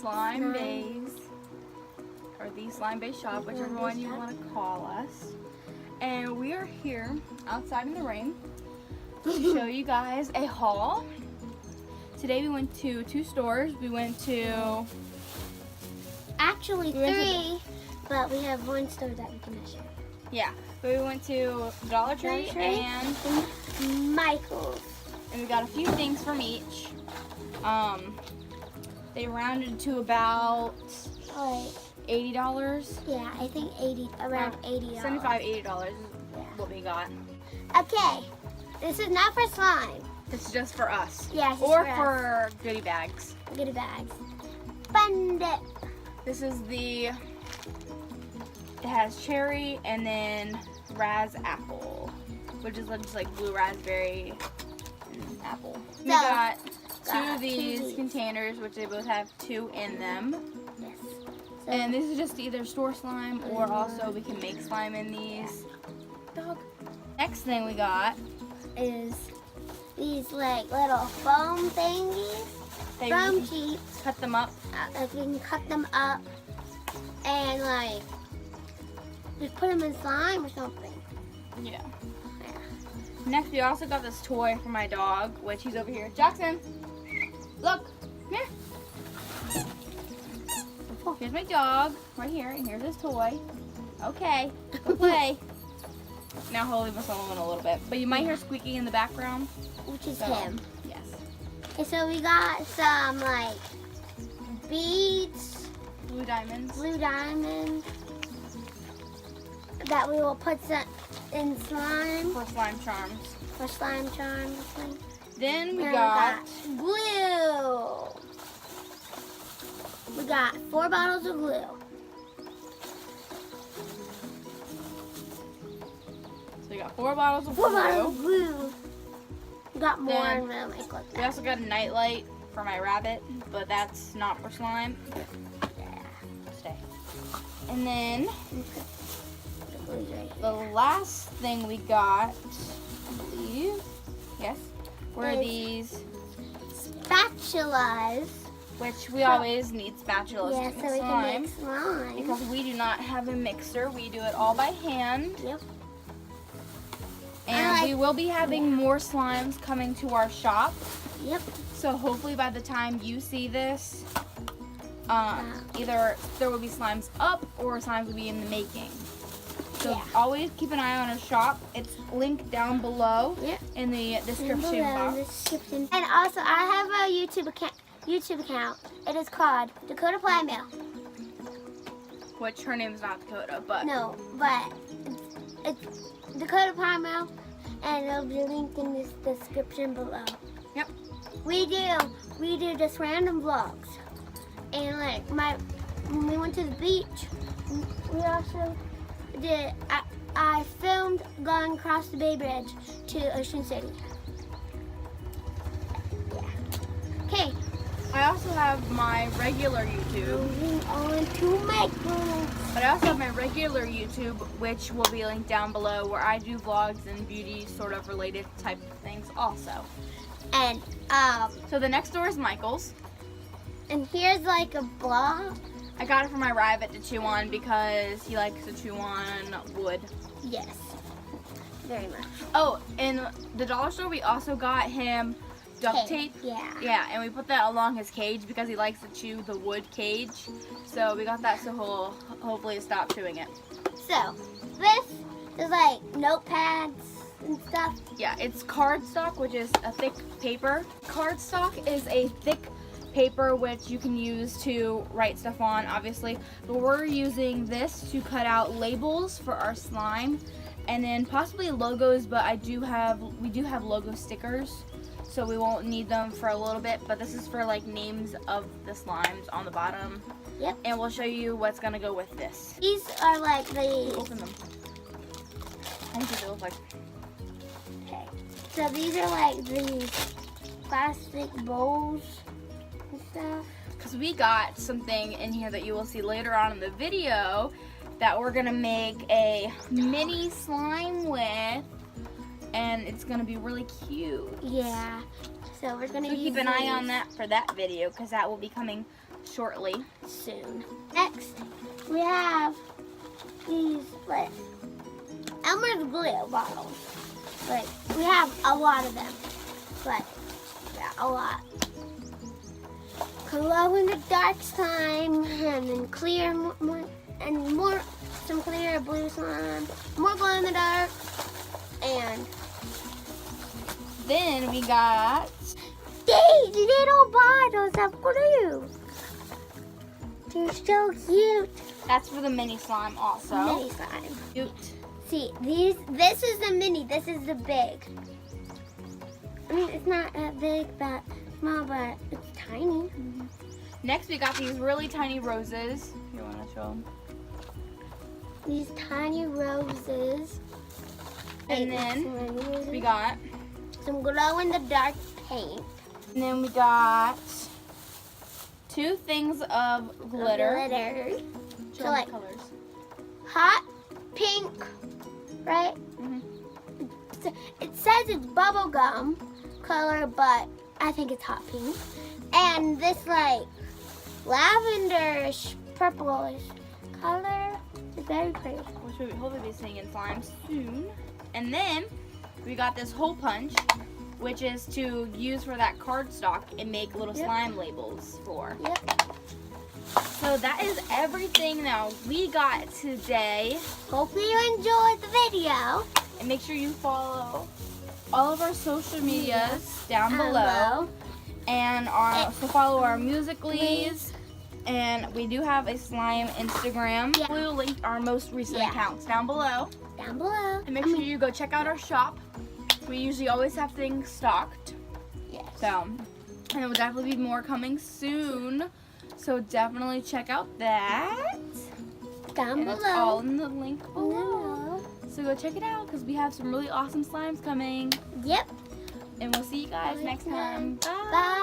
TheSlimeBaez, or TheSlimeBaezShop, whichever one you want to call us. And we are here outside in the rain to show you guys a haul. Today we went to 2 stores. We went to... Actually 3, but we have 1 store that we can share. Yeah, but we went to Dollar Tree and Michael's. And we got a few things from each. They rounded to about $80. Yeah, I think around $80. $75, $80 is what we got. Okay, this is not for slime. This is just for us. Yeah, or for goodie bags. Goodie bags. Fun dip. This is it has cherry and then raz apple, which is just like blue raspberry and apple. We got 2 of these containers, which they both have 2 in them. Yes. So, and this is just either store slime or also we can make slime in these. Dog. Next thing we got is these like little foam thingies. Foam sheets. Cut them up. Like we can cut them up and like just put them in slime or something. Yeah. Next, we also got this toy for my dog, which he's over here. Jackson, look, come here. Here's my dog, right here, and here's his toy. Okay, go play. Now he'll leave us alone a little bit, but you might hear squeaking in the background. Which is him. Yes. Okay, so we got some like beads. Blue diamonds. Blue diamonds. That we will put in slime. For slime charms. For slime charms. Then we got glue. We got 4 bottles of glue. So we got 4 bottles of 4 bottles of glue. We got more Then and make like that. We also got a nightlight for my rabbit, but that's not for slime. Yeah. Stay. And then the last thing we got, I believe, yes, were these spatulas. Which we always need spatulas to make so we slime. can make slime. Because we do not have a mixer. We do it all by hand. Yep. And we will be having more slimes coming to our shop. Yep. So hopefully by the time you see this, either there will be slimes up or slimes will be in the making. So always keep an eye on our shop. It's linked down below in the description box. And also, I have a YouTube account. It is called Dakota Plymale. Which her name is not Dakota, but no, but it's Dakota Plymale, and it'll be linked in this description below. Yep. We do just random vlogs, and like when we went to the beach, we also did. I filmed going across the Bay Bridge to Ocean City. Yeah. Okay. I also have my regular YouTube. Moving on to Michael. But I also have my regular YouTube, which will be linked down below, where I do vlogs and beauty sort of related type of things also. And so the next door is Michael's. And here's like a block. I got it for my rabbit to chew on because he likes to chew on wood. Yes. Very much. Oh, in the dollar store we also got him duct tape. Yeah. Yeah, and we put that along his cage because he likes to chew the wood cage. So we got that so he'll hopefully stop chewing it. So this is like notepads and stuff. Yeah, it's cardstock, which is a thick paper. Cardstock is a thick paper which you can use to write stuff on, obviously. But we're using this to cut out labels for our slime, and then possibly logos. But we do have logo stickers, so we won't need them for a little bit. But this is for like names of the slimes on the bottom. Yep. And we'll show you what's gonna go with this. These are like the. Open them. I think they look like. Okay. So these are like these plastic bowls and stuff. Because we got something in here that you will see later on in the video that we're gonna make a mini slime with, and it's gonna be really cute. Yeah. So we're gonna keep an eye on that for that video, because that will be coming shortly. Soon. Next, we have these like Elmer's glue bottles. Like we have a lot of them, but yeah, a lot. Glow in the dark slime, and then clear more, some clear blue slime, more glow in the dark, and then we got these little bottles of glue. They're so cute. That's for the mini slime also. Mini slime. Cute. See, this is the mini, this is the big. I mean, it's not that big, but small, but it's tiny. Next, we got these really tiny roses. You want to show them? These tiny roses. And then we got some glow in the dark paint. And then we got 2 things of glitter. So like colors. hot pink, right? It says it's bubblegum color, but I think it's hot pink. And this like lavenderish, purplish color is very pretty. Which we'll hopefully be seeing in slime soon. And then we got this hole punch, which is to use for that cardstock and make little slime labels for. Yep. So that is everything that we got today. Hopefully you enjoyed the video. And make sure you follow all of our social medias down below. And so follow our Musical.lys. And we do have a slime Instagram. Yeah. We'll link our most recent accounts down below. Down below. And make sure you go check out our shop. We usually always have things stocked. Yes. So, and there will definitely be more coming soon. So definitely check out that. Down And below. it's all in the link below. No. So go check it out because we have some really awesome slimes coming. Yep. And we'll see you guys next time. Bye. Bye.